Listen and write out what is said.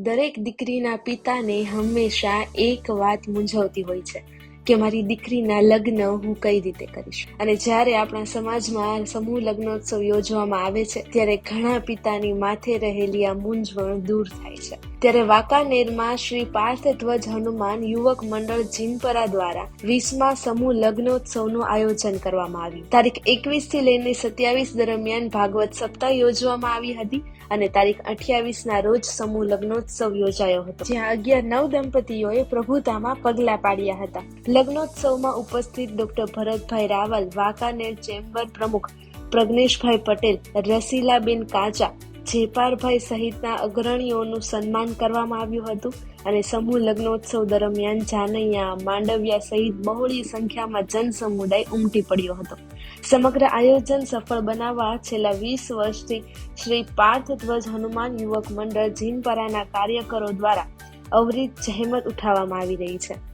દરેક દીકરીના પિતાને હંમેશા એક વાત મૂંઝવતી હોય છે કે મારી દીકરીના લગ્ન હું કઈ રીતે કરીશ. અને જ્યારે આપણા સમાજમાં સમૂહ લગ્નોત્સવ યોજવામાં આવે છે ત્યારે ઘણા પિતાની માથે રહેલી આ મૂંઝવણ દૂર થાય છે. ત્યારે વાંકાનેરમાં શ્રી પાર્થધ્વજ હનુમાન યુવક મંડળ જીનપરા દ્વારા 20મા સમૂહ લગ્નોત્સવનું આયોજન કરવામાં આવ્યું. તારીખ 21 થી લઈને 27 દરમિયાન ભાગવત સપ્તાહ યોજવામાં આવી હતી અને તારીખ 28ના રોજ સમૂહ લગ્નોત્સવ યોજાયો હતો, જ્યાં 11 નવદંપતીઓએ પ્રભુતામાં પગલાં પાડ્યા હતા. લગ્નોત્સવમાં ઉપસ્થિત ડોક્ટર ભરતભાઈ રાવલ, વાંકાનેર ચેમ્બર પ્રમુખ પ્રજ્ઞેશભાઈ પટેલ, રસીલાબેન કાચા, જેપારભાઈ સહિતના અગ્રણીઓનું સન્માન કરવામાં આવ્યું હતું અને સમૂહ લગ્નોત્સવ દરમિયાન જાનૈયા, માંડવિયા સહિત બહોળી સંખ્યામાં જનસમુદાય ઉમટી પડ્યો હતો. સમગ્ર આયોજન સફળ બનાવવા છેલ્લા 20 વર્ષથી શ્રી પાર્થધ્વજ હનુમાન યુવક મંડળ જીનપરાના કાર્યકરો દ્વારા અવિરત જહેમત ઉઠાવવામાં આવી રહી છે.